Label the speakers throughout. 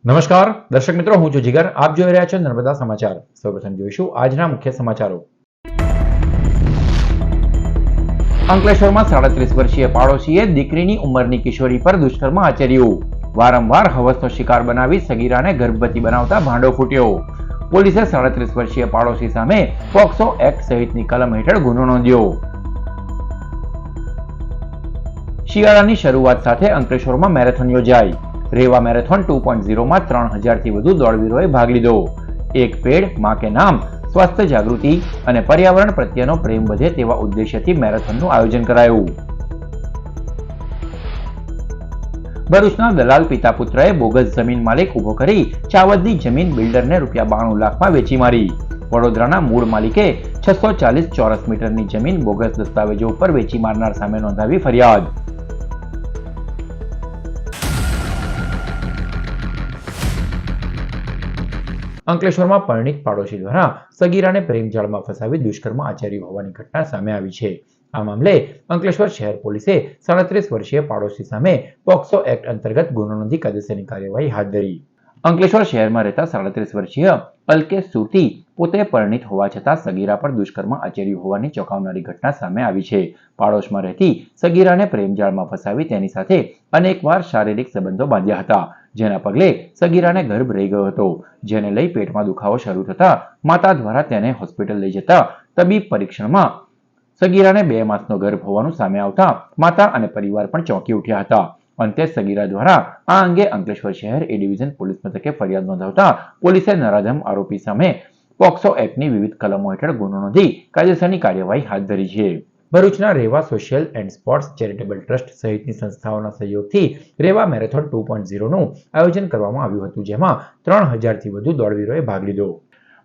Speaker 1: નમસ્કાર દર્શક મિત્રો, હું છું જીગર. આપ જોઈ રહ્યા છો નર્મદા સમાચાર. સૌપ્રથમ જોઈશું આજના મુખ્ય સમાચારો. અંકલેશ્વરમાં 37 વર્ષીય પાડોશીએ દીકરીની ઉંમરની કિશોરી પર દુષ્કર્મ આચર્યું. વારંવાર હવસનો શિકાર બનાવી સગીરાને ગર્ભવતી બનાવતા ભાંડો ફૂટ્યો. પોલીસે 37 વર્ષીય પાડોશી સામે પોક્સો એક્ટ સહિતની કલમ હેઠળ ગુનો નોંધ્યો. શિયાળાની શરૂઆત સાથે અંકલેશ્વરમાં મેરેથોન યોજાઈ. રેવા મેરેથોન 2.0માં 3000થી વધુ દોડવીરોએ ભાગ લીધો. એક પેડ માં કે નામ, સ્વાસ્થ્ય જાગૃતિ અને પર્યાવરણ પ્રત્યેનો પ્રેમ વધે તેવા ઉદ્દેશ્યથી મેરેથોનનું આયોજન કરાયું. ભરૂચના દલાલ પિતા પુત્રએ બોગસ જમીન માલિક ઉભો કરી ચાવદની જમીન બિલ્ડરને ₹92 લાખમાં વેચી મારી. વડોદરાના મૂળ માલિકે 640 ચોરસ મીટરની જમીન બોગસ દસ્તાવેજો ઉપર વેચી મારનાર સામે નોંધાવી ફરિયાદ. અંકલેશ્વરમાં પરિણીત પાડોશી દ્વારા સગીરાને પ્રેમજાળમાં ફસાવી દુષ્કર્મ આચર્યું હોવાની ઘટના સામે આવી છે. આ મામલે અંકલેશ્વર શહેર પોલીસે 37 વર્ષીય પાડોશી સામે પોક્સો એક્ટ અંતર્ગત ગુનો નોંધી કાયદેસરની કાર્યવાહી હાથ ધરી. અંકલેશ્વર શહેરમાં રહેતા 37 વર્ષીય અલ્કેશ સુરતી પોતે પરિણીત હોવા છતાં સગીરા પર દુષ્કર્મ આચર્યું હોવાની ચોંકાવનારી ઘટના સામે આવી છે. પાડોશમાં રહેતી સગીરાને પ્રેમજાળમાં ફસાવી તેની સાથે અનેકવાર શારીરિક સંબંધો બાંધ્યા હતા, જેના પગલે સગીરાને ગર્ભ રહી ગયો હતો, જેને લઈ પેટમાં દુખાવો શરૂ થતા માતા દ્વારા તેને હોસ્પિટલ લઈ જતા તબીબ પરીક્ષણમાં સગીરાને 2 માસનો ગર્ભ હોવાનું સામે આવતા માતા અને પરિવાર પણ ચોંકી ઉઠ્યા હતા. અંતે સગીરા દ્વારા આ અંગે અંકલેશ્વર શહેર એ ડિવિઝન પોલીસ મથકે ફરિયાદ નોંધાવતા પોલીસે નરાધમ આરોપી સામે પોક્સો એક્ટની વિવિધ કલમો હેઠળ ગુનો નોંધી કાયદેસરની કાર્યવાહી હાથ ધરી છે. ભરૂચના Reva social and sports charitable trust સહિતની સંસ્થાઓના સહયોગથી રેવા મેરેથોન 2.0નું આયોજન કરવામાં આવ્યું હતું, જેમાં 3000થી વધુ દોડવીરોએ ભાગ લીધો.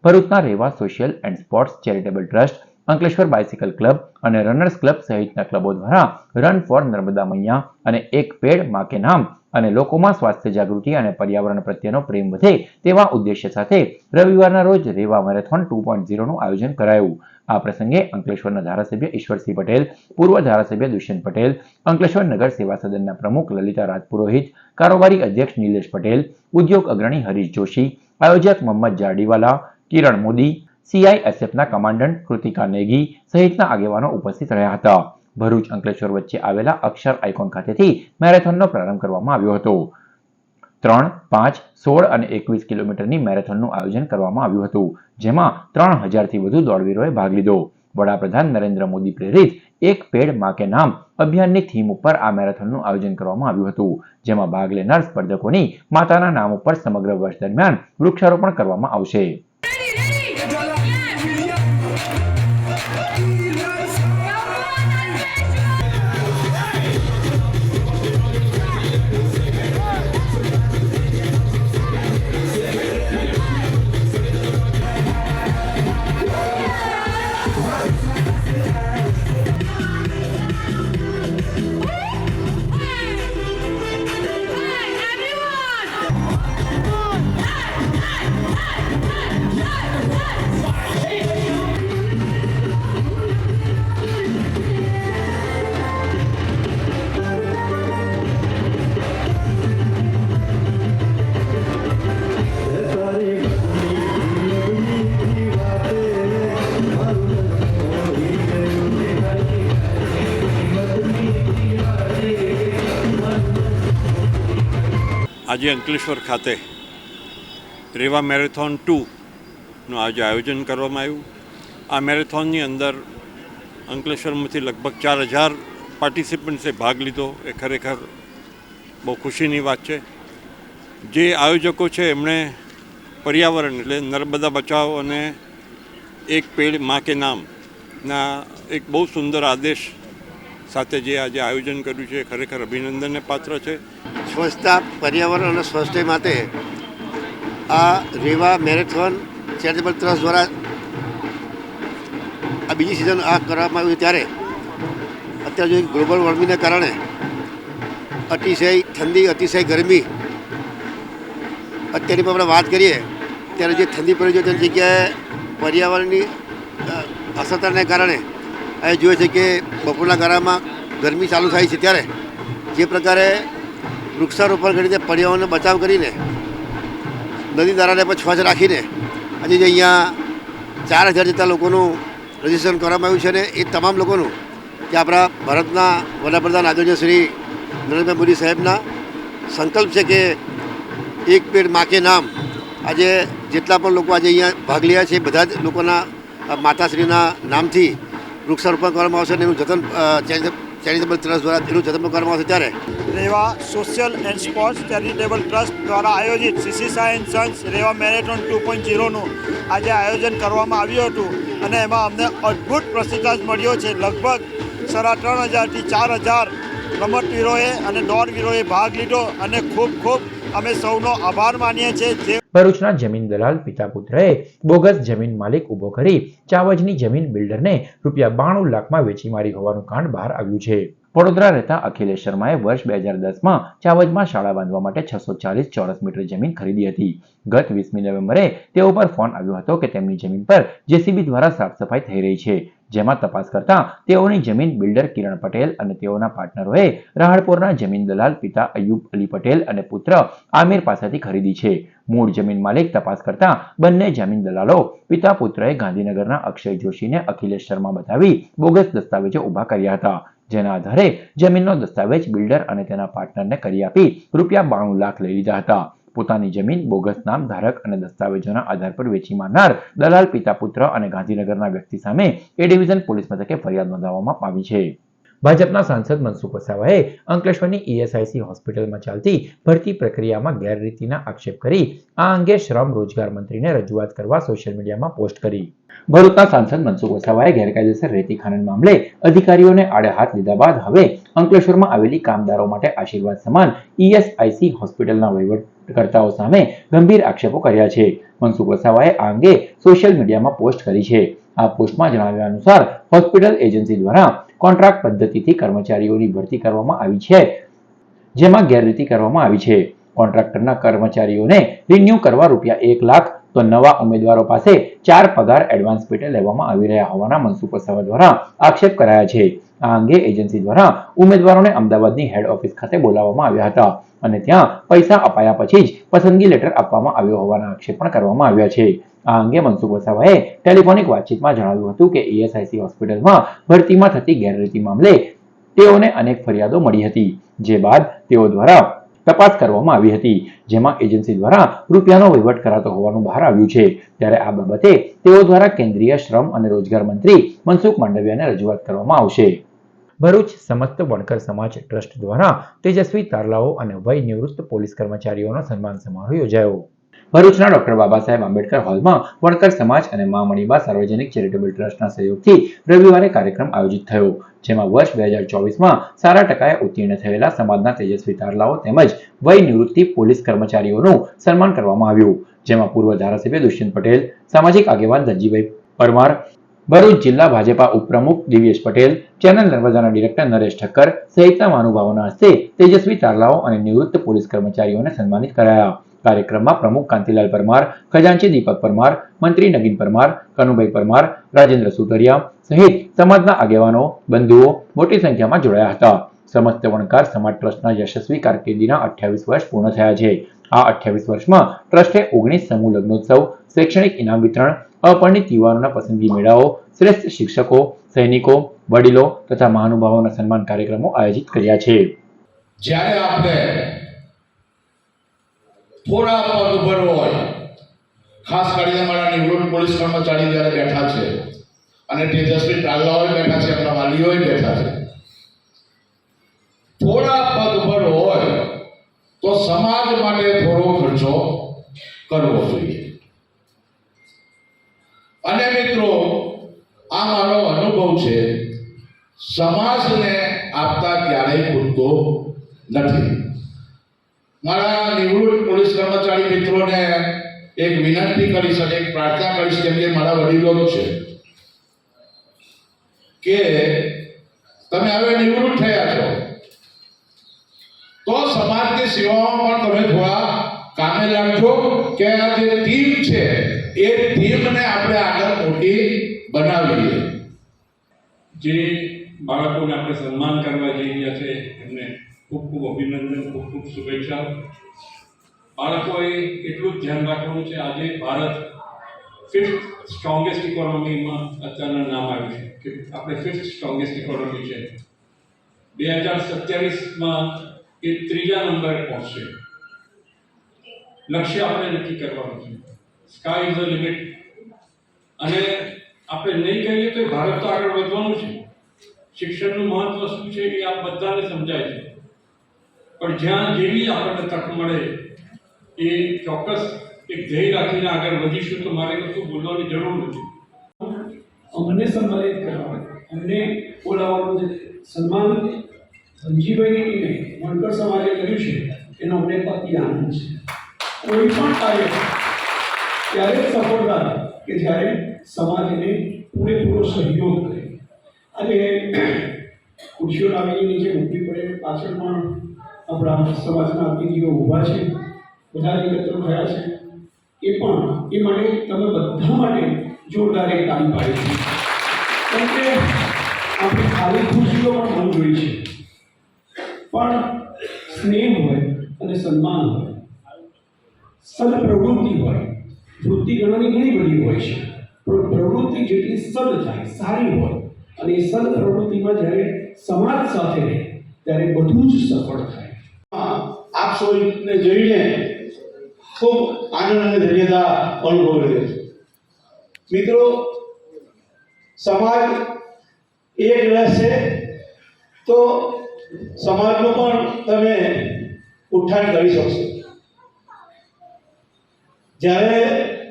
Speaker 1: ભરૂચના Reva social and sports charitable trust, Ankleshwar bicycle club અને રનર્સ ક્લબ સહિતના ક્લબો દ્વારા રન ફોર નર્મદા મૈયા અને એક પેડ માં કે નામ અને લોકોમાં સ્વાસ્થ્ય જાગૃતિ અને પર્યાવરણ પ્રત્યેનો પ્રેમ વધે તેવા ઉદ્દેશ્ય સાથે રવિવારના રોજ રેવા મેરેથોન 2.0નું આયોજન કરાયું. આ પ્રસંગે અંકલેશ્વરના ધારાસભ્ય ઈશ્વરસિંહ પટેલ, પૂર્વ ધારાસભ્ય દુષ્યંત પટેલ, અંકલેશ્વર નગર સેવા સદનના પ્રમુખ લલિતા રાજપુરોહિત, કારોબારી અધ્યક્ષ નિલેશ પટેલ, ઉદ્યોગ અગ્રણી હરીશ જોશી, આયોજક મોહમ્મદ જાડીવાલા, કિરણ મોદી, CISFના કમાન્ડન્ટ કૃતિકા નેગી સહિતના આગેવાનો ઉપસ્થિત રહ્યા હતા. ભરૂચ અંકલેશ્વર વચ્ચે આવેલા અક્ષર આઇકોન ખાતેથી મેરેથોનનો પ્રારંભ કરવામાં આવ્યો હતો. 3, 5, 16 અને 21 કિલોમીટરની મેરેથોનનું આયોજન કરવામાં આવ્યું હતું, જેમાં 3000થી વધુ દોડવીરોએ ભાગ લીધો. વડાપ્રધાન નરેન્દ્ર મોદી પ્રેરિત એક પેડ માં કે નામ અભિયાનની થીમ ઉપર આ મેરેથોનનું આયોજન કરવામાં આવ્યું હતું, જેમાં ભાગ લેનાર સ્પર્ધકોની માતાના નામ ઉપર સમગ્ર વર્ષ દરમિયાન વૃક્ષારોપણ કરવામાં આવશે.
Speaker 2: આજે અંકલેશ્વર ખાતે રેવા મેરેથોન 2નું આજે આયોજન કરવામાં આવ્યું. આ મેરેથોનની અંદર અંકલેશ્વરમાંથી લગભગ 4000 પાર્ટિસિપન્ટ્સે ભાગ લીધો. એ ખરેખર બહુ ખુશીની વાત છે. જે આયોજકો છે એમણે પર્યાવરણ એટલે નર્મદા બચાવ અને એક પેડ માં કે નામના એક બહુ સુંદર આદેશ સાથે જે આજે આયોજન કર્યું છે ખરેખર અભિનંદનને પાત્ર છે.
Speaker 3: સ્વચ્છતા, પર્યાવરણ અને સ્વાસ્થ્ય માટે આ રેવા મેરેથોન ચેરિટેબલ ટ્રસ્ટ દ્વારા આ બીજી સિઝન આ કરવામાં આવ્યું ત્યારે અત્યારે જો ગ્લોબલ વોર્મિંગને કારણે અતિશય ઠંડી, અતિશય ગરમી, અત્યારની પણ આપણે વાત કરીએ ત્યારે જે ઠંડી પડી છે તેની જગ્યાએ પર્યાવરણની અસરને કારણે એ જોઈએ છે કે બપોરના ગાળામાં ગરમી ચાલુ થાય છે ત્યારે જે પ્રકારે વૃક્ષારોપણ કરીને પર્યાવરણનો બચાવ કરીને નદી નાળાને પણ સ્વચ્છ રાખીને આજે જે અહીંયા 4,000 જેટલા લોકોનું રજીસ્ટ્રેશન કરવામાં આવ્યું છે ને એ તમામ લોકોનું કે આપણા ભારતના વડાપ્રધાન આદરણીય શ્રી નરેન્દ્રભાઈ મોદી સાહેબના સંકલ્પ છે કે એક પેડ માં કે નામ આજે જેટલા પણ લોકો આજે અહીંયા ભાગ રહ્યા છે બધા જ લોકોના માતાશ્રીના નામથી વૃક્ષારોપણ કરવામાં આવશે અને એનું જતન ચેરિટેબલ ટ્રસ્ટ દ્વારા એનું જતન કરવામાં આવશે. ત્યારે
Speaker 4: Reva social and sports charitable trust દ્વારા આયોજિત CC science sons Reva marathon 2.0નું આજે આયોજન કરવામાં આવ્યું હતું અને એમાં અમને અદ્ભુત પ્રતિસાદ મળ્યો છે. લગભગ 3,500થી 4,000 રમતવીરોએ અને દોડવીરોએ ભાગ લીધો અને ખૂબ અમે સૌનો આભાર માનીએ છીએ.
Speaker 1: ભરૂચના જમીન દલાલ પિતા પુત્રએ બોગસ જમીન માલિક ઊભો કરી ચાવજની જમીન બિલ્ડરને ₹92 લાખમાં વેચી મારી હોવાનું કાંડ બહાર આવ્યું છે. વડોદરા રહેતા અખિલેશ શર્માએ વર્ષ 2010માં ચાવજમાં શાળા બાંધવા માટે 640 ચોરસ મીટર જમીન ખરીદી હતી. ગત 20મી નવેમ્બરે તેઓ પર ફોન આવ્યો હતો કે તેમની જમીન પર જેસીબી દ્વારા સાફ સફાઈ થઈ રહી છે, જેમાં તપાસ કરતા તેઓની જમીન બિલ્ડર કિરણ પટેલ અને તેઓના પાર્ટનરોએ રાહળપુરના જમીન દલાલ પિતા અયુબ અલી પટેલ અને પુત્ર આમિર પાસેથી ખરીદી છે. મૂળ જમીન માલિક તપાસ કરતા બંને જમીન દલાલો પિતા પુત્રએ ગાંધીનગરના અક્ષય જોશીને અખિલેશ શર્મા બતાવી બોગસ દસ્તાવેજો ઉભા કર્યા હતા, જેના આધારે જમીનનો દસ્તાવેજ બિલ્ડર અને તેના પાર્ટનરને કરી આપી ₹92 લાખ લઈ લીધા હતા. પોતાની જમીન બોગસ નામ ધારક અને દસ્તાવેજોના આધાર પર વેચી મારનાર દલાલ પિતા પુત્ર અને ગાંધીનગરના વ્યક્તિ સામે એ ડિવિઝન પોલીસ મથકે ફરિયાદ નોંધાવવામાં આવી છે. ભાજપના સાંસદ મનસુખ વસાવાએ અંકલેશ્વરની ઈએસઆઈસી હોસ્પિટલમાં ચાલતી ભરતી પ્રક્રિયામાં ગેરરીતિના આક્ષેપ કરી આ અંગે શ્રમ રોજગાર મંત્રીને રજૂઆત કરવા સોશિયલ મીડિયામાં પોસ્ટ કરી. ભરૂચના સાંસદ મનસુખ વસાવાએ ગેરકાયદેસર રેતી ખનન મામલે અધિકારીઓને આડે હાથ લીધા બાદ હવે અંકલેશ્વરમાં આવેલી કામદારો માટે આશીર્વાદ સમાન ઈએસઆઈસી હોસ્પિટલના વહીવટકર્તાઓ સામે ગંભીર આક્ષેપો કર્યા છે. મનસુખ વસાવાએ આ અંગે સોશિયલ મીડિયામાં પોસ્ટ કરી છે. આ પોસ્ટમાં જણાવ્યા અનુસાર હોસ્પિટલ એજન્સી દ્વારા કોન્ટ્રાક્ટ પદ્ધતિથી કર્મચારીઓની ભરતી કરવામાં આવી છે, જેમાં ગેરરીતિ કરવામાં આવી છે. કોન્ટ્રાક્ટરના કર્મચારીઓને રિન્યુ કરવા ₹1 લાખ તો નવા ઉમેદવારો પાસે 4 પગાર એડવાન્સ પેટે લેવામાં આવી રહ્યા હોવાના મનસુખ વસાવા દ્વારા આક્ષેપ કરાયા છે. આ અંગે એજન્સી દ્વારા ઉમેદવારોને અમદાવાદની હેડ ઓફિસ ખાતે બોલાવવામાં આવ્યા હતા અને ત્યાં પૈસા અપાયા પછી જ પસંદગી લેટર આપવામાં આવ્યો હોવાના આક્ષેપ પણ કરવામાં આવ્યા છે. આ અંગે મનસુખ વસાવાએ ટેલિફોનિક વાતચીતમાં જણાવ્યું હતું કે ઈએસઆઈસી હોસ્પિટલમાં ભરતીમાં થતી ગેરરીતિ મામલે તેઓને અનેક ફરિયાદો મળી હતી, જે બાદ તેઓ દ્વારા તપાસ કરવામાં આવી હતી, જેમાં એજન્સી દ્વારા રૂપિયાનો વહીવટ કરાતો હોવાનું બહાર આવ્યું છે. ત્યારે આ બાબતે તેઓ દ્વારા કેન્દ્રીય શ્રમ અને રોજગાર મંત્રી મનસુખ માંડવિયાને રજૂઆત કરવામાં આવશે. ભરૂચ સમસ્ત વણકર સમાજ ટ્રસ્ટ દ્વારા તેજસ્વી તારલાઓ અને વય નિવૃત્ત પોલીસ કર્મચારીઓનો સન્માન સમારોહ યોજાયો. ભરૂચના ડોક્ટર બાબા સાહેબ આંબેડકર હોલમાં વણકર સમાજ અને મા મણિબા સાર્વજનિક ચેરિટેબલ ટ્રસ્ટના સહયોગથી રવિવારે કાર્યક્રમ આયોજિત થયો, જેમાં વર્ષ 2024માં સારા ટકાએ ઉત્તીર્ણ થયેલા સમાજના તેજસ્વી તારલાઓ તેમજ વય નિવૃત્તિ પોલીસ કર્મચારીઓનું સન્માન કરવામાં આવ્યું, જેમાં પૂર્વ ધારાસભ્ય દુષ્યંત પટેલ, સામાજિક આગેવાન ધનજીભાઈ પરમાર, ભરૂચ જિલ્લા ભાજપા ઉપપ્રમુખ દિવ્યેશ પટેલ, ચેનલ નર્મદાના ડિરેક્ટર નરેશ ઠક્કર સહિતના મહાનુભાવોના હસ્તે તેજસ્વી તારલાઓ અને નિવૃત્ત પોલીસ કર્મચારીઓને સન્માનિત કરાયા. કાર્યક્રમમાં પ્રમુખ કાંતિલાલ પરમાર, ખજાનચી દીપક પરમાર, મંત્રી નગીન પરમાર, કનુભાઈ પરમાર, રાજેન્દ્ર સુતરિયા સહિત સમાજના આગેવાનો, બંધુઓ મોટી સંખ્યામાં જોડાયા હતા. સમસ્ત વણકાર સમાજ ટ્રસ્ટના યશસ્વી કારકિર્દીના 28 વર્ષ પૂર્ણ થયા છે. આ 28 વર્ષમાં ટ્રસ્ટે 19 સમૂહ લગ્નોત્સવ, શૈક્ષણિક ઇનામ વિતરણ, અપરિણિત યુવાનોના પસંદગી મેળાઓ, શ્રેષ્ઠ શિક્ષકો, સૈનિકો, વડીલો તથા મહાનુભાવોના સન્માન કાર્યક્રમો આયોજિત કર્યા છે.
Speaker 5: જ્યારે આપણે થોડા પગ ઉપર હોય, ખાસ કરીને મારા નિવૃત્ત પોલીસ કર્મચારી જ્યારે બેઠા છે અને તેજસ્વી તારલાઓ બેઠા છે, એમના વાલીઓ બેઠા છે, થોડા પગ ઉપર હોય તો સમાજ માટે થોડો ખર્ચો કરવો જોઈએ. અને મિત્રો, આ મારો અનુભવ છે, સમાજને આપતા ક્યારેય ભૂલતો નથી. મારા નિવૃત્ત પોલીસ કર્મચારી મિત્રોને એક વિનંતી કરીશ અને એક પ્રાર્થના કરીશ, કેમ કે મારા વડીલો છે, કે તમે હવે નિવૃત્ત થયા છો તો સમાજની સેવામાં પણ તમે થોડા કામે લાગજો, કે આ જે ટીમ છે એ ટીમને આપણે આગળ મોટી બનાવીએ.
Speaker 6: જે બાળકોને આપણે સન્માન કરવા જઈ રહ્યા છે એમને ખૂબ ખૂબ અભિનંદન, ખૂબ ખૂબ શુભેચ્છા. બાળકોએ એટલું જ ધ્યાન રાખવાનું છે. આજે ભારત 5th સ્ટ્રોંગેસ્ટ ઇકોનોમીમાં અત્યારના નામ આવ્યું છે કે આપણે 5th સ્ટ્રોંગેસ્ટ ઇકોનોમી છે. 2027માં એ 3જા નંબરે પહોંચશે. લક્ષ્ય આપણે નક્કી કરવાનું છે. Sky is the limit. અને આપણે નહીં કહીએ તો ભારત તો આગળ વધવાનું છે. શિક્ષણનું મહત્વ શું છે એ આપ બધાને સમજાય છે. પણ જ્યાં જેવી આપણને તક મળે એ ચોક્કસ એક ધ્યેય રાખીને આગળ વધીશું. તો મારે કશું બોલવાની જરૂર નથી.
Speaker 7: અમને સન્માનિત કરવા, અમને બોલાવવાનું જે સન્માન સંજીવની ટીમે વણકર સમાજે કર્યું છે એનો અમને અતિ આનંદ છે. કોઈ પણ કાર્ય ત્યારે જ સફળ થાય કે જ્યારે સમાજ એને પૂરેપૂરો સહયોગ કરે. આજે ખુરશીઓ લાવીને નીચે મૂકવી પડે, પાછળ પણ આપણા સમાજના અતિથિઓ ઊભા છે, બધા જ એકત્ર થયા છે. એ પણ એ માટે તમે બધા માટે જોરદાર એક તાળી પાડી છે. કેમ કે આપણી ખાલી ખુરશીઓ પણ બહુ જોઈ છે, પણ સ્નેહ હોય અને સન્માન હોય, સદપ્રવૃત્તિ હોય. વૃત્તિ ઘણી બધી હોય છે, પણ પ્રવૃત્તિ જેટલી સદ થાય, સારી હોય, અને એ સદ પ્રવૃત્તિમાં જ્યારે સમાજ સાથે રહે ત્યારે બધું જ સફળ થાય.
Speaker 8: આપ સૌને જોઈને ખૂબ આનંદ અને ધન્યતા અનુભવી રહ્યો છું. મિત્રો, સમાજ એક રહેશે તો સમાજનું પણ તમે ઉત્થાન કરી શકશો. જ્યારે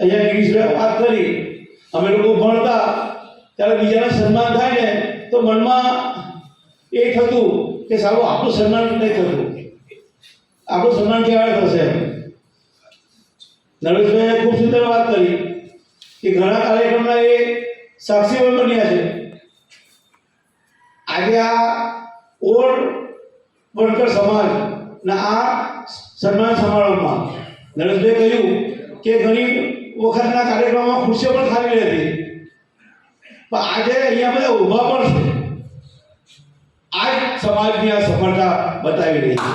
Speaker 8: અહીંયા ગિરીશભાઈ વાત કરી, અમે લોકો ભણતા ત્યારે બીજાના સન્માન થાય ને તો મનમાં એ થતું કે સારું આપણું સન્માન નહીં થતું, આપણું સન્માન ક્યારે થશે. નરેશભાઈએ ખૂબ સુંદર વાત કરી કે ઘણા કાર્યક્રમના એ સાક્ષી પણ બન્યા છે. આજે આ ઓળ વણકર સમાજના આ સન્માન સમારોહમાં નરેશભાઈ કહ્યું કે ઘણી વખતના કાર્યક્રમમાં ખુરશીઓ પણ ખાલી રહેતી, પણ આજે અહીંયા બધા ઊભા પણ છે. આ જ સમાજની આ સફળતા બતાવી રહી છે.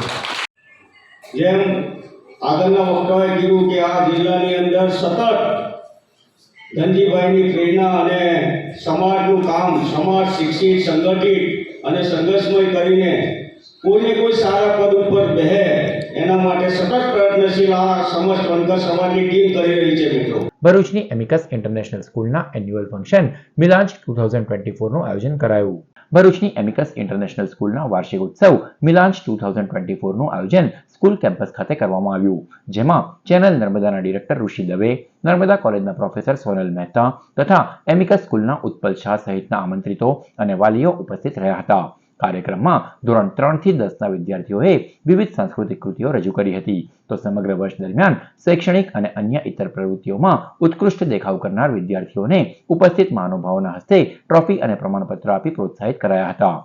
Speaker 9: જેમ આગળના વક્તાએ કીધું કે આ જિલ્લાની અંદર સતત ધનજીભાઈની પ્રેરણા અને સમાજનું કામ, સમાજ શિક્ષિત, સંગઠિત અને સંઘર્ષમય કરીને કોઈને કોઈ સારા પદ ઉપર બેહે એના માટે સતત પ્રયત્નશીલ આ સમસ્ત વણકર સમાજની ટીમ કરી રહી છે. મિત્રો,
Speaker 1: ભરૂચની એમિકસ ઇન્ટરનેશનલ સ્કૂલના એન્યુઅલ ફંક્શન મિલાન્ચ 2024નું આયોજન કરાયું. ભરૂચની એમિકસ ઇન્ટરનેશનલ સ્કૂલના વાર્ષિક ઉત્સવ મિલાન્ચ 2024નું આયોજન સ્કૂલ કેમ્પસ ખાતે કરવામાં આવ્યું, જેમાં ચેનલ નર્મદાના ડિરેક્ટર ઋષિ દવે, નર્મદા કોલેજના પ્રોફેસર સોનલ મહેતા તથા એમિકસ સ્કૂલના ઉત્પલ શાહ સહિતના આમંત્રિતો અને વાલીઓ ઉપસ્થિત રહ્યા હતા. કાર્યક્રમમાં ધોરણ 3 થી 10ના વિદ્યાર્થીઓએ વિવિધ સાંસ્કૃતિક કૃતિઓ રજૂ કરી હતી, તો સમગ્ર વર્ષ દરમિયાન શૈક્ષણિક અને અન્ય ઇતર પ્રવૃત્તિઓમાં ઉત્કૃષ્ટ દેખાવ કરનાર વિદ્યાર્થીઓને ઉપસ્થિત મહાનુભાવોના હસ્તે ટ્રોફી અને પ્રમાણપત્ર આપી પ્રોત્સાહિત કરાયા હતા.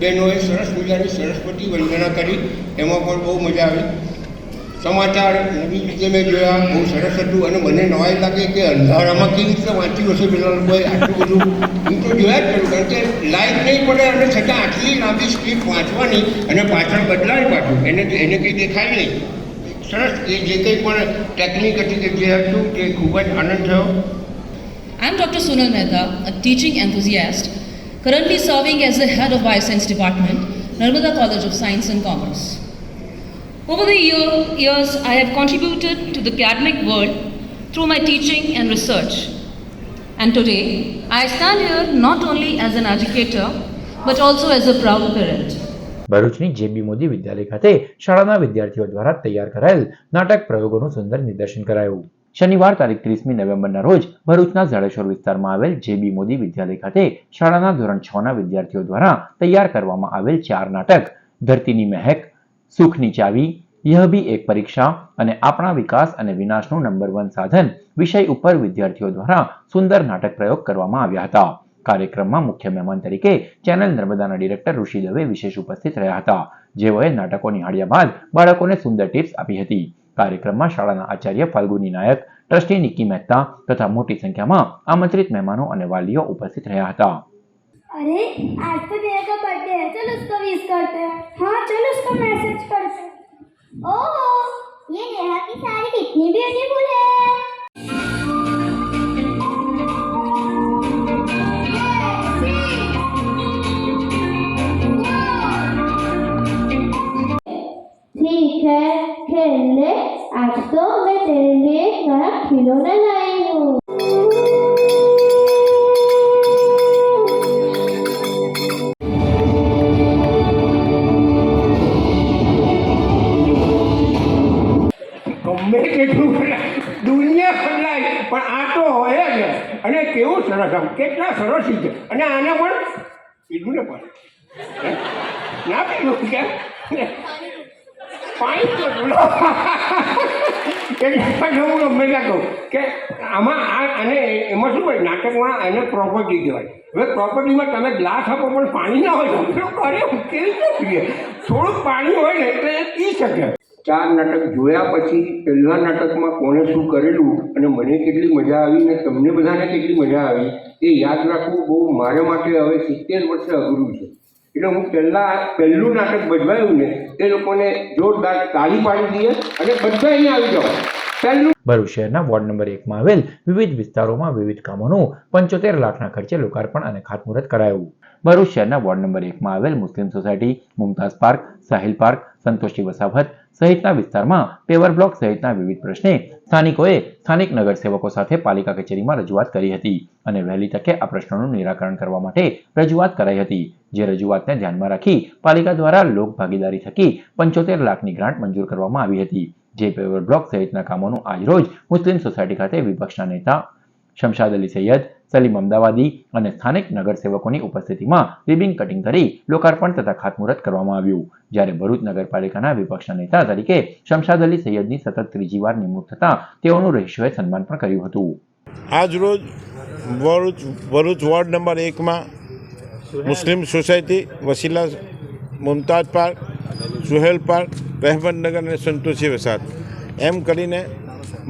Speaker 10: બહેનોએ સરસ મજાની સરસ્વતી વંદના કરી, એમાં પણ બહુ મજા આવી. સમાચાર નવી રીતે મેં જોયા, બહુ સરસ હતું. અને મને નવાઈ લાગે કે અંધારામાં કેવી રીતે વાંચ્યું હશે પેલા લોકોએ આટલું બધું. હું તો જોયા જ કરું, કારણ કે લાઈટ નહીં પડે અને છતાં આટલી લાંબી સ્પીડ વાંચવાની અને પાછળ બદલાય પાછું એને કંઈ દેખાય નહીં. સરસ એ જે કંઈ પણ ટેકનિક હતી કે જે હતું તે ખૂબ જ આનંદ થયો.
Speaker 11: I'm Dr. Sonal Mehta, a teaching enthusiast, currently serving as the head of Bioscience Department, Narmada College of Science and Commerce. Over the years, I have contributed to the academic world through my teaching and research. And today, I stand here not only as an educator, but also as a proud parent.
Speaker 1: ભરૂચની જેબી મોદી વિદ્યાલય ખાતે શાળાના વિદ્યાર્થીઓ દ્વારા તૈયાર કરાયેલ નાટક પ્રયોગોનું સુંદર નિદર્શન કરાયું. શનિવાર તારીખ 30મી નવેમ્બરના રોજ ભરૂચના ઝાડેશ્વર વિસ્તારમાં આવેલ જેબી મોદી વિદ્યાલય ખાતે શાળાના ધોરણ 6ના વિદ્યાર્થીઓ દ્વારા તૈયાર કરવામાં આવેલ 4 નાટક ધરતીની મહેક, સુખની ચાવી, यह भी एक परीक्षा અને આપણા વિકાસ અને વિનાશનું નંબર 1 સાધન વિષય ઉપર વિદ્યાર્થીઓ દ્વારા સુંદર નાટક પ્રયોગ કરવામાં આવ્યા હતા. કાર્યક્રમમાં મુખ્ય મહેમાન તરીકે ચેનલ નર્મદાના ડિરેક્ટર ઋષિ દવે વિશેષ ઉપસ્થિત રહ્યા હતા, જેઓએ નાટકો નિહાળ્યા બાદ બાળકોને સુંદર ટિપ્સ આપી હતી. કાર્યક્રમમાં શાળાના આચાર્ય ફાલ્ગુની નાયક, ટ્રસ્ટી નિકી મહેતા તથા મોટી સંખ્યામાં આમંત્રિત મહેમાનો અને વાલીઓ ઉપસ્થિત રહ્યા હતા.
Speaker 12: अरे आज तो जया का बर्थडे है, चल उसको विश करते हैं. हाँ चल उसको मैसेज करते हैं. ओह ये नेहा की साड़ी कितनी ब्यूटीफुल है. ठीक है खेल ले, आज तो मैं तेरे लिए एक नया खिलौना लाई हूँ.
Speaker 10: ગમે તેટલું દુનિયા બદલાય પણ આ તો હોય જ. અને કેવું સરસ, આમ કેટલા સરસ છે. અને આને પણ પીધું ને પણ ના પીધું કેમ પાણી તો એટલે હું હંમેશા કહું કે આમાં અને એમાં શું હોય, નાટકમાં એને પ્રોપર્ટી કહેવાય. હવે પ્રોપર્ટીમાં તમે ગ્લાસ આપો પણ પાણી ના હોય તો કરે કેવી રીતે પીએ? થોડુંક પાણી હોય ને એટલે એ પી શકે. 4 નાટક જોયા પછી પહેલા નાટકમાં કોણે શું કરેલું અને મને કેટલી મજા આવી ને તમને બધાને કેટલી મજા આવી એ યાદ રાખવું બહુ મારા માટે હવે 70 વર્ષે અઘરું છે. એટલે હું પહેલું નાટક ભજવાયું ને એ લોકોને જોરદાર તાળી પાડી દઈએ અને બધા અહીંયા આવી જાઓ.
Speaker 1: ભરૂચ શહેરના વોર્ડ નંબર 1 માં આવેલ વિવિધ વિસ્તારોમાં વિવિધ કામોનું 75 લાખના ખર્ચે લોકાર્પણ અને ખાતમુહૂર્ત કરાયું. ભરૂચ શહેરના વોર્ડ નંબર 1 માં આવેલ મુસ્લિમ society, Mumtaz park, Sahil park, Santoshi Vasahat સહિતના વિસ્તારમાં પેવર બ્લોક સહિતના વિવિધ પ્રશ્ને સ્થાનિકોએ સ્થાનિક નગરસેવકો સાથે પાલિકા કચેરીમાં રજૂઆત કરી હતી અને વહેલી તકે આ પ્રશ્નોનું નિરાકરણ કરવા માટે રજૂઆત કરાઈ હતી. જે રજૂઆતને ધ્યાનમાં રાખી પાલિકા દ્વારા લોક ભાગીદારી થકી 75 લાખની ગ્રાન્ટ મંજૂર કરવામાં આવી હતી. જે પેવર બ્લોક સહિતના કામોનું આજરોજ મુસ્લિમ સોસાયટી ખાતે વિપક્ષના નેતા શમશાદ અલી સૈયદ, સલીમ અમદાવાદી અને સ્થાનિક નગરસેવકોની ઉપસ્થિતિમાં રિબિન કટિંગ કરી લોકાર્પણ તથા ખાતમુહૂર્ત કરવામાં આવ્યું. જ્યારે ભરૂચ નગરપાલિકાના વિપક્ષના નેતા તરીકે શમશાદ અલી સૈયદની સતત 3જી વાર નિમણૂક થતાં તેઓનું રહીશોએ સન્માન પણ કર્યું હતું.
Speaker 5: આજરોજ ભરૂચ વોર્ડ નંબર 1 માં મુસ્લિમ society, Wasila, Mumtaz park, Suhel park, Rahematnagar અને સંતોષી વસાહત એમ કરીને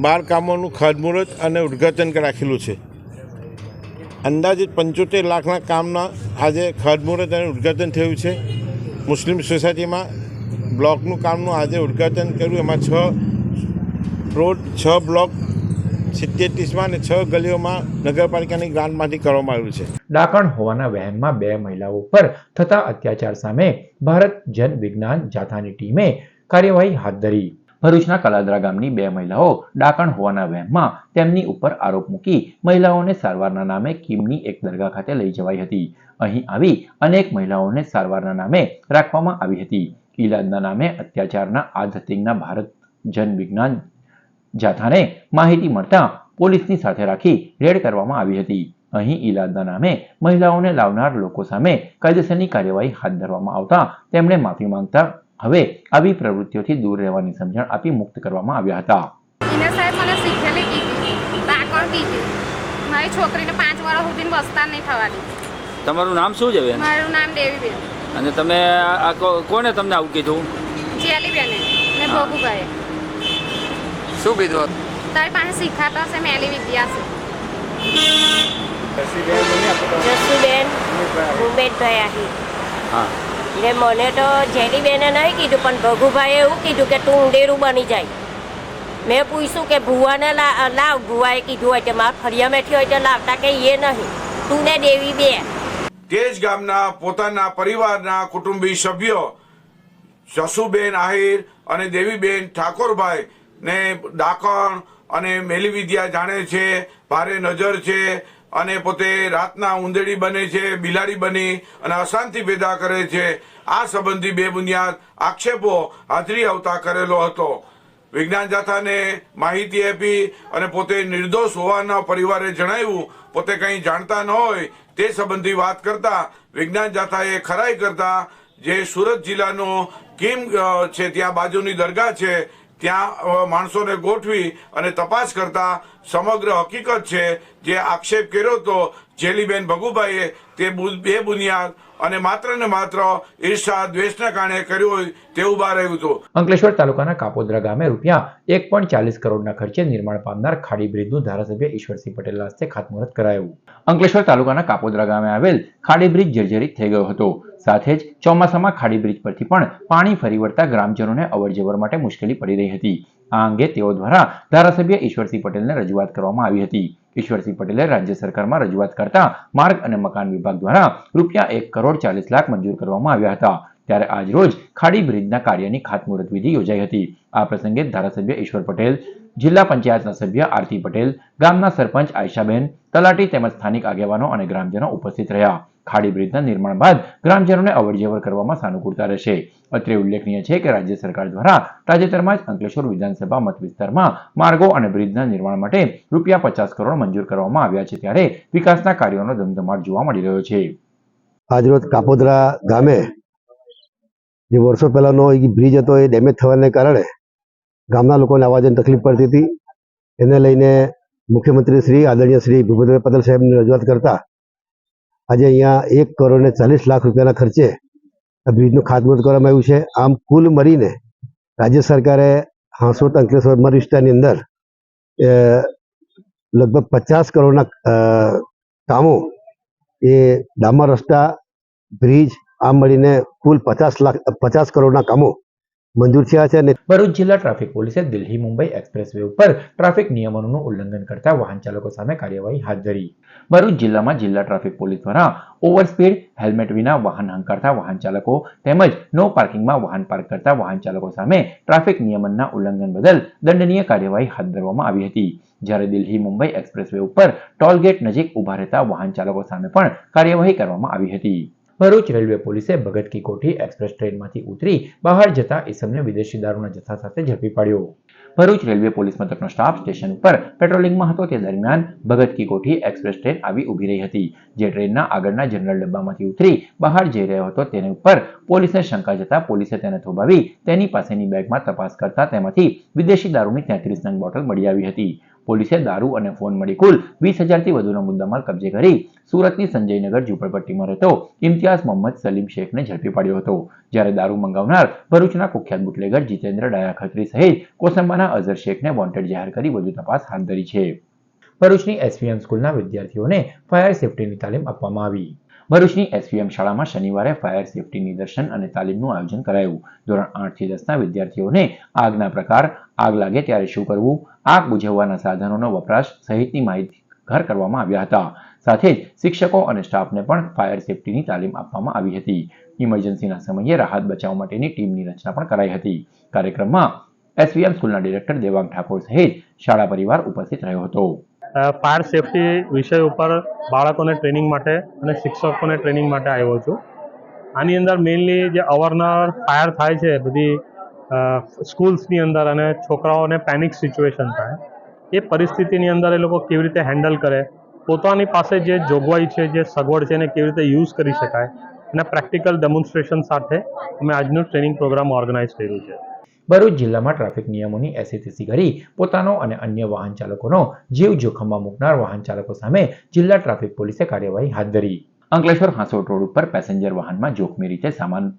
Speaker 5: 12 કામોનું ખાતમુહૂર્ત અને ઉદ્ઘાટન રાખેલું છે. અંદાજિત 75 લાખના કામના આજે ખાતમુહૂર્ત અને ઉદ્ઘાટન થયું છે. મુસ્લિમ સોસાયટીમાં બ્લોકનું કામનું આજે ઉદ્ઘાટન કર્યું. એમાં 6 રોડ, 6 બ્લોક 70-30માં અને 6 ગલીઓમાં નગરપાલિકાની ગ્રાન્ટમાંથી કરવામાં આવ્યું છે.
Speaker 1: ડાકણ હોવાના વહેમમાં 2 મહિલાઓ પર થતા અત્યાચાર સામે ભારત જન વિજ્ઞાન જાથાની ટીમે કાર્યવાહી હાથ ધરી. ભરૂચના કલાદરા ગામની 2 મહિલાઓ ડાકણ હોવાના વહેમમાં તેમની ઉપર આરોપ મૂકી મહિલાઓને સારવારના નામે કીમની એક દરગાહ ખાતે લઈ જવાઈ હતી. અહીં આવી અનેક મહિલાઓને સારવારના નામે રાખવામાં આવી હતી. ઈલાજના નામે અત્યાચારના આ ધતિંગના ભારત જન વિજ્ઞાન જાથાને માહિતી મળતા પોલીસની સાથે રાખી રેડ કરવામાં આવી હતી. અહીં ઈલાજના નામે મહિલાઓને લાવનાર લોકો સામે કાયદેસરની કાર્યવાહી હાથ ધરવામાં આવતા તેમણે માફી માંગતા હવે આવી પ્રવૃત્તિઓથી દૂર રહેવાની સમજણ આપી મુક્ત કરવામાં આવ્યા હતા.
Speaker 12: સાહેબ મને શીખેલી કીધી, ડાકણ કીધી. મારી છોકરીને 5 વર્ષ સુધી બસતા નહીં થવાની.
Speaker 13: તમારું નામ શું છે બેન?
Speaker 12: મારું નામ દેવીબેન.
Speaker 13: અને તમે કોને તમને આવું કીધું?
Speaker 12: જેલીબેને ને ભોગુભાઈ.
Speaker 13: શું કીધું?
Speaker 12: તારી પાસે શીખાતા હશે મેલી વિદ્યા છે.
Speaker 14: જસુબેન ભૂપેશભાઈ આહી.
Speaker 13: હા.
Speaker 14: ને મને તો જેલીબેને નહીં કીધું પણ ભગુભાઈએ એવું કીધું કે તું ઊંડેરું બની જાય. મેં પૂછ્યું કે ભુવાને લાવ. ભુવાએ કીધું હોય કે મારા ફળિયામાંથી હોય તો લાવતા કે એ નહીં, તું ને દેવી બે.
Speaker 5: તે જ ગામના પોતાના પરિવારના કુટુંબી સભ્યો જસુબેન આહિર અને દેવીબેન ઠાકોરભાઈ ને ડાકણ અને મેલી વિદ્યા જાણે છે, ભારે નજર છે અને પોતે રાતના ઉંદેડી બને છે, બિલાડી બની અને અશાંતિ પેદા કરે છે. આ સંબંધી બેબુનિયાદ આક્ષેપો હાજરી આવતા કરેલો હતો. વિજ્ઞાન જાથાને માહિતી આપી અને પોતે નિર્દોષ હોવાના પરિવારે જણાવ્યું. પોતે કંઈ જાણતા ન હોય તે સંબંધી વાત કરતા વિજ્ઞાન જાથાએ ખરાઈ કરતા જે સુરત જિલ્લાનો કીમ છે ત્યાં બાજુની દરગાહ છે ત્યાં માણસોને ગોઠવી અને તપાસ કરતા સમગ્ર હકીકત છે જે આક્ષેપ કર્યો હતો જેલીબેન ભગુભાઈએ તે બેબુનિયાદ અને માત્ર ઈર્ષા દ્વેષના કારણે કર્યું હોય તેવું બહાર આવ્યું હતું.
Speaker 1: અંકલેશ્વર તાલુકાના કાપોદ્રા ગામે રૂપિયા 1.40 કરોડના ખર્ચે નિર્માણ પામનાર ખાડી બ્રિજનું ધારાસભ્ય ઈશ્વરસિંહ પટેલના હસ્તે ખાતમુહૂર્ત કરાયું. અંકલેશ્વર તાલુકાના કાપોદ્રા ગામે આવેલ ખાડી બ્રિજ જર્જરિત થઈ ગયો હતો. સાથે જ ચોમાસામાં ખાડી બ્રિજ પરથી પણ પાણી ફરી વળતા ગ્રામજનોને અવરજવર માટે મુશ્કેલી પડી રહી હતી. આ અંગે તેઓ દ્વારા ધારાસભ્ય ઈશ્વરસિંહ પટેલને રજૂઆત કરવામાં આવી હતી. ઈશ્વરસિંહ પટેલે રાજ્ય સરકારમાં રજૂઆત કરતા માર્ગ અને મકાન વિભાગ દ્વારા રૂપિયા 1,40,00,000 મંજૂર કરવામાં આવ્યા હતા. ત્યારે આજ રોજ ખાડી બ્રિજના કાર્યની ખાતમુહૂર્ત વિધિ યોજાઈ હતી. આ પ્રસંગે ધારાસભ્ય ઈશ્વર પટેલ, જિલ્લા પંચાયતના સભ્ય આરતી પટેલ, ગામના સરપંચ આયશાબેન, તલાટી તેમજ સ્થાનિક આગેવાનો અને ગ્રામજનો ઉપસ્થિત રહ્યા. ખાડી બ્રિજના નિર્માણ બાદ ગ્રામજનોને અવરજવર કરવામાં સાનુકૂળતા રહેશે. અત્રે ઉલ્લેખનીય છે કે રાજ્ય સરકાર દ્વારા તાજેતરમાં જ અંકલેશ્વર વિધાનસભા મત વિસ્તારમાં માર્ગો અને બ્રિજના નિર્માણ માટે રૂપિયા 50 કરોડ મંજૂર કરવામાં આવ્યા છે. ત્યારે વિકાસના કાર્યોનો ધમધમાટ જોવા મળી રહ્યો છે.
Speaker 3: આજરોજ કાપોદ્રા ગામે જે વર્ષો પહેલાનો બ્રિજ હતો એ ડેમેજ થવાને કારણે ગામના લોકોને આવવા જવાની તકલીફ પડતી હતી. એને લઈને મુખ્યમંત્રી શ્રી આદરણીય શ્રી ભૂપેન્દ્ર પટેલ સાહેબની રજૂઆત કરતા આજે અહીંયા 1,40,00,000 રૂપિયાના ખર્ચે આ બ્રિજનું ખાતમુહૂર્ત કરવામાં આવ્યું છે. આમ કુલ મળીને રાજ્ય સરકારે હાંસોદ અંકલેશ્વર મત વિસ્તારની અંદર લગભગ 50 કરોડના કામો એ ડામર રસ્તા, બ્રિજ આમ મળીને કુલ 50 કરોડના કામો મંજૂર થયા છે.
Speaker 1: ભરૂચ જિલ્લા ટ્રાફિક પોલીસે દિલ્હી મુંબઈ એક્સપ્રેસ વે ઉપર ટ્રાફિક નિયમોનું ઉલ્લંઘન કરતા વાહન ચાલકો સામે કાર્યવાહી હાથ ધરી. ભરૂચ જિલ્લામાં જિલ્લા ટ્રાફિક પોલીસ દ્વારા ઓવર સ્પીડ, હેલ્મેટ વિના વાહન હંકારતા વાહન ચાલકો તેમજ નો પાર્કિંગમાં વાહન પાર્ક કરતા વાહન ચાલકો સામે ટ્રાફિક નિયમનના ઉલ્લંઘન બદલ દંડનીય કાર્યવાહી હાથ ધરવામાં આવી હતી. જ્યારે દિલ્હી મુંબઈ એક્સપ્રેસ વે ઉપર ટોલ ગેટ નજીક ઉભા રહેતા વાહન ચાલકો સામે પણ કાર્યવાહી કરવામાં આવી હતી. ભરૂચ રેલવે પોલીસે ભગત કી કોઠી એક્સપ્રેસ ટ્રેનમાંથી ઉતરી બહાર જતા ઈસમને વિદેશી દારૂના જથ્થા સાથે ઝડપી પાડ્યો. ભરૂચ રેલવે પોલીસ મથકનો સ્ટાફ સ્ટેશન ઉપર પેટ્રોલિંગમાં હતો તે દરમિયાન ભગત કી કોઠી એક્સપ્રેસ ટ્રેન આવી ઊભી રહી હતી. જે ટ્રેનના આગળના જનરલ ડબ્બામાંથી ઉતરી બહાર જઈ રહ્યો હતો તેની ઉપર પોલીસને શંકા જતા પોલીસે તેને થોભાવી તેની પાસેની બેગમાં તપાસ કરતા તેમાંથી વિદેશી દારૂની 33 નંગ બોટલ મળી આવી હતી. પોલીસે દારૂ અને ફોન મળી કુલ 20,000થી વધુનો મુદ્દામાલ કબજે કરી સુરતની સંજયનગર ઝુંપડપટ્ટીમાં રહેતો ઇમ્તિયાઝ મોહમ્મદ સલીમ શેખને ઝડપી પાડ્યો હતો. જ્યારે દારૂ મંગાવનાર ભરૂચના કુખ્યાત બુટલેગર જીતેન્દ્ર ડાયા ખત્રી સહિત કોસંબાના અઝર શેખને વોન્ટેડ જાહેર કરી વધુ તપાસ હાથ ધરી છે. ભરૂચની એસવીએમ સ્કૂલના વિદ્યાર્થીઓને ફાયર સેફટીની તાલીમ આપવામાં આવી. ભરૂચની એસવીએમ શાળામાં શનિવારે ફાયર સેફટી નિદર્શન અને તાલીમનું આયોજન કરાયું. ધોરણ 8 થી 10ના વિદ્યાર્થીઓને આગના પ્રકાર, આગ લાગે ત્યારે શું કરવું, આગ બુઝાવવાના સાધનોનો વપરાશ સહિતની માહિતીગાર કરવામાં આવ્યા હતા. સાથે જ શિક્ષકો અને સ્ટાફને પણ ફાયર સેફટીની તાલીમ આપવામાં આવી હતી. ઇમરજન્સીના સમયે રાહત બચાવ માટેની ટીમની રચના પણ કરાઈ હતી. કાર્યક્રમમાં એસવીએમ સ્કૂલના ડિરેક્ટર દેવાંગ ઠાકોર સહિત શાળા પરિવાર ઉપસ્થિત રહ્યો હતો.
Speaker 15: ફાયર સેફટી વિષય ઉપર બાળકોને ટ્રેનિંગ માટે અને શિક્ષકોને ટ્રેનિંગ માટે આવ્યો છું. આની અંદર મેઇનલી જે અવારનવાર ફાયર થાય છે બધી સ્કૂલ્સની અંદર અને છોકરાઓને પેનિક સિચ્યુએશન થાય, એ પરિસ્થિતિની અંદર એ લોકો કેવી રીતે હેન્ડલ કરે, પોતાની પાસે જે જોગવાઈ છે, જે સગવડ છે એને કેવી રીતે યુઝ કરી શકાય, એના પ્રેક્ટિકલ ડેમોન્સ્ટ્રેશન સાથે અમે આજનું ટ્રેનિંગ પ્રોગ્રામ ઓર્ગેનાઇઝ કર્યું છે.
Speaker 1: ભરૂચ જિલ્લામાં ટ્રાફિક નિયમોની એસીટીસી કરી પોતાનો અને અન્ય વાહન ચાલકોનો જીવ જોખમમાં મૂકનાર વાહન ચાલકો સામે જિલ્લા ટ્રાફિક પોલીસે કાર્યવાહી હાથ ધરી. અંકલેશ્વર હાંસોટ રોડ ઉપર પેસેન્જર વાહનમાં જોખમી રીતે સામાન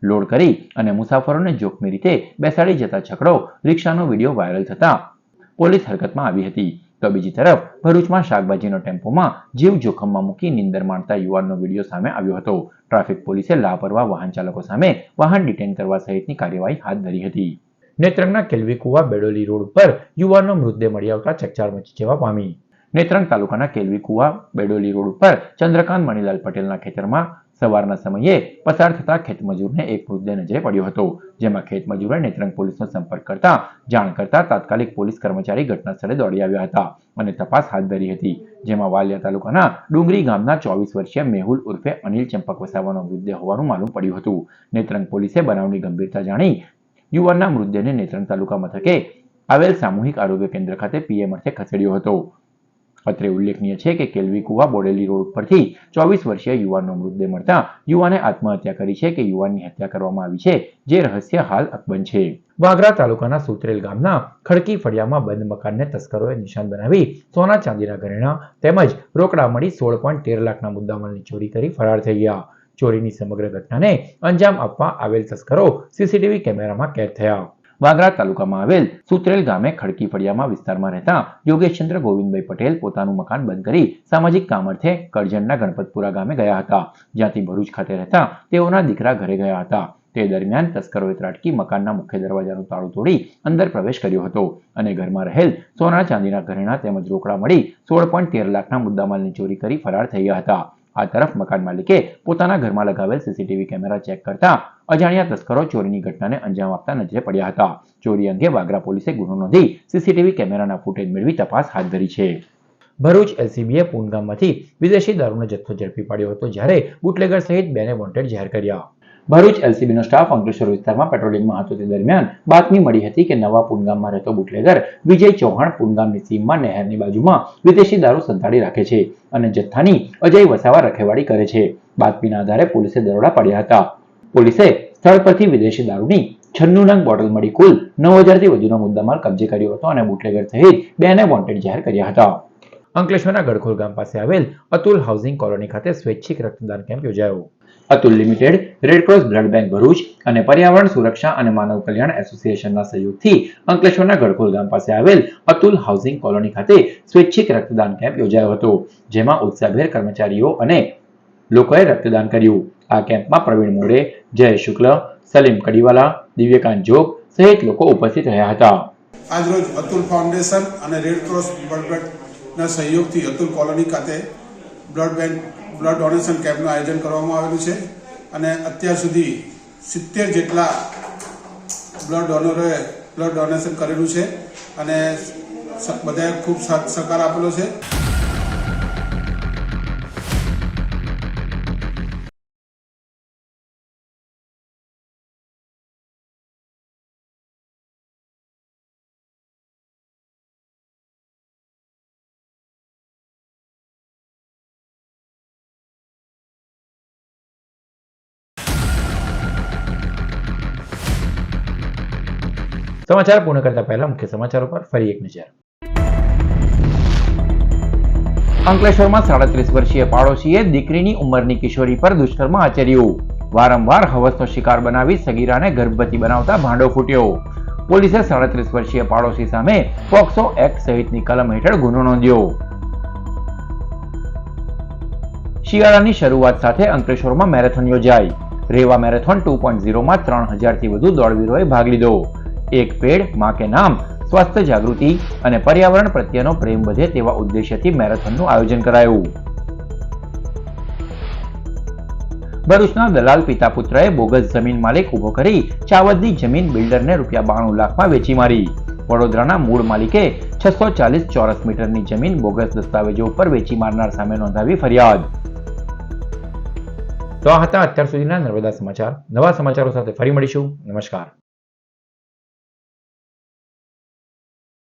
Speaker 1: લોડ કરી અને મુસાફરોને જોખમી રીતે બેસાડી જતા છકડો રિક્ષાનો વિડીયો વાયરલ થતા પોલીસ હરકતમાં આવી હતી. તો બીજી તરફ ભરૂચમાં શાકભાજીનો ટેમ્પોમાં જીવ જોખમમાં મૂકી નીંદર માણતા યુવાનનો વિડીયો સામે આવ્યો હતો. ટ્રાફિક પોલીસે લાપરવાહ વાહન ચાલકો સામે વાહન ડિટેન કરવા સહિતની કાર્યવાહી હાથ ધરી હતી. નેત્રંગના કેલવી કુવા બેડોલી રોડ પર યુવાનનો મૃતદેહ મળી આવતા ચકચાર મચી જવા પામી. નેત્રંગ તાલુકાના કેલવી કુવા બેડોલી રોડ ઉપર ચંદ્રકાંત મણીલાલ પટેલના ખેતરમાં સવારના સમયે પસાર થતા ખેતમજૂરને એક મૃતદેહ નજરે પડ્યો હતો. જેમાં ખેતમજૂરે નેત્રંગ પોલીસનો સંપર્ક કરતા જાણ કરતા તાત્કાલિક પોલીસ કર્મચારી ઘટના સ્થળે દોડી આવ્યા હતા અને તપાસ હાથ ધરી હતી. જેમાં વાલિયા તાલુકાના ડુંગરી ગામના 24 વર્ષીય મેહુલ ઉર્ફે અનિલ ચંપક વસાવાનો મૃતદેહ હોવાનું માલુમ પડ્યું હતું. નેત્રંગ પોલીસે બનાવની ગંભીરતા જાણી યુવાનના મૃતદેહને નેત્રંગ તાલુકા મથકે આવેલ સામૂહિક આરોગ્ય કેન્દ્ર ખાતે પીએમ અર્થે ખસેડ્યો હતો. અત્રે ઉલ્લેખનીય છે કે કેલવી કુવા બોડેલી રોડ પરથી 24 વર્ષીય યુવાનનો મૃતદેહ મળતા યુવાને આત્મહત્યા કરી છે કે યુવાનની હત્યા કરવામાં આવી છે, જે રહસ્ય હાલ અકબંધ છે. વાગરા તાલુકાના સુત્રેલ ગામના ખડકી ફળિયામાં બંધ મકાનને તસ્કરોએ નિશાન બનાવી સોના ચાંદીના ઘરેણાં તેમજ રોકડા મળી 16.13 લાખના મુદ્દામાલની ચોરી કરી ફરાર થઈ ગયા. ચોરીની સમગ્ર ઘટનાને અંજામ આપવા આવેલ તસ્કરો સીસીટીવી કેમેરામાં કેદ થયા. વાગરા તાલુકામાં આવેલ સુત્રેલ ગામે ખડકી ફળિયામાં વિસ્તારમાં રહેતા યોગેશચંદ્ર ગોવિંદભાઈ પટેલ પોતાનું મકાન બંધ કરી સામાજિક કામ અર્થે કરજણના ગણપતપુરા ગામે ગયા હતા, જ્યાંથી ભરૂચ ખાતે રહેતા તેઓના દીકરા ઘરે ગયા હતા. તે દરમિયાન તસ્કરોએ ત્રાટકી મકાનના મુખ્ય દરવાજાનું તાળું તોડી અંદર પ્રવેશ કર્યો હતો અને ઘરમાં રહેલ સોના ચાંદીના ઘરેણાં તેમજ રોકડા મળી 16.13 લાખના મુદ્દામાલની ચોરી કરી ફરાર થઈ ગયા હતા. આ તરફ મકાન માલિકે પોતાના ઘરમાં લગાવેલ સીસીટીવી કેમેરા ચેક કરતા અજાણ્યા તસ્કરો ચોરીની ઘટનાને અંજામ આપતા નજરે પડ્યા હતા. ચોરી અંગે વાગરા પોલીસે ગુનો નોંધી સીસીટીવી કેમેરાના ફૂટેજ મેળવી તપાસ હાથ ધરી છે. ભરૂચ એલસીબીએ પૂનગામમાંથી વિદેશી દારૂનો જથ્થો ઝડપી પાડ્યો હતો, જ્યારે બુટલેગર સહિત 2ને વોન્ટેડ જાહેર કર્યા. ભરૂચ એલસીબીનો સ્ટાફ અંકલેશ્વર વિસ્તારમાં પેટ્રોલિંગમાં હતો તે દરમિયાન બાતમી મળી હતી કે નવા પૂનગામમાં રહેતો બુટલેગર વિજય ચૌહાણ પૂનગામની સીમમાં નહેરની બાજુમાં વિદેશી દારૂ સંતાડી રાખે છે અને જથ્થાની અજય વસાવા રખેવાળી કરે છે. બાતમીના આધારે પોલીસે દરોડા પાડ્યા હતા. પોલીસે સ્થળ પરથી વિદેશી દારૂની 96 નંગ બોટલ મળી કુલ 9000થી વધુનો મુદ્દામાલ કબજે કર્યો હતો અને બુટલેગર સહિત 2ને વોન્ટેડ જાહેર કર્યા હતા. અંકલેશ્વરના ગડખોલ ગામ પાસે આવેલ અતુલ હાઉસિંગ કોલોની ખાતે સ્વૈચ્છિક રક્તદાન કેમ્પ યોજાયો. Atul limited, Red Cross blood bank Bharuch અને પર્યાવરણ સુરક્ષા અને માનવ કલ્યાણ એસોસિએશનના સહયોગથી અંકલેશ્વરના ગડખોલ ગામ પાસે આવેલ અતુલ હાઉસિંગ કોલોની ખાતે સ્વૈચ્છિક રક્તદાન કેમ્પ યોજાયો હતો, જેમાં ઉત્સાહભેર કર્મચારીઓ અને લોકોએ રક્તદાન કર્યું. આ કેમ્પમાં પ્રવીણ મોડે, જય શુક્લ, સલીમ કડીવાલા, દિવ્યકાંત જોગ સહિત લોકો ઉપસ્થિત રહ્યા હતા.
Speaker 16: આજરોજ અતુલ ફાઉન્ડેશન અને રેડક્રોસ બ્લડ બેંકના સહયોગથી અતુલ કોલોની ખાતે બ્લડ ડોનેશન કેમ્પનું આયોજન કરવામાં આવેલું છે અને અત્યાર સુધી 70 જેટલા બ્લડ ડોનરોએ બ્લડ ડોનેશન કરેલું છે અને બધાએ ખૂબ સહકાર આપેલો છે.
Speaker 1: સમાચાર પૂર્ણ કરતા પહેલા મુખ્ય સમાચારો પર ફરી એક નજર. અંકલેશ્વરમાં 37 વર્ષીય પાડોશીએ દીકરીની ઉંમરની કિશોરી પર દુષ્કર્મ આચર્યું. વારંવાર હવસનો શિકાર બનાવી સગીરાને ગર્ભવતી બનાવતા ભાંડો ફૂટ્યો. પોલીસે 37 વર્ષીય પાડોશી સામે પોક્સો એક્ટ સહિતની કલમ હેઠળ ગુનો નોંધ્યો. શિયાળાની શરૂઆત સાથે અંકલેશ્વરમાં મેરેથોન યોજાઈ. રેવા મેરેથોન 2.0માં 3000થી વધુ દોડવીરોએ ભાગ લીધો. એક પેડ માં કે નામ, સ્વાસ્થ્ય જાગૃતિ અને પર્યાવરણ પ્રત્યેનો પ્રેમ વધે તેવા ઉદ્દેશ્યથી મેરેથોનનું આયોજન કરાયું. ભરૂચના દલાલ પિતા પુત્રએ બોગસ જમીન માલિક ઉભો કરી ચાવદની જમીન બિલ્ડરને ₹92 લાખમાં વેચી મારી. વડોદરાના મૂળ માલિકે 640 ચોરસ મીટરની જમીન બોગસ દસ્તાવેજો ઉપર વેચી મારનાર સામે નોંધાવી ફરિયાદ. તો આ હતા અત્યાર સુધીના નર્મદા સમાચાર. નવા સમાચારો સાથે ફરી મળીશું. નમસ્કાર.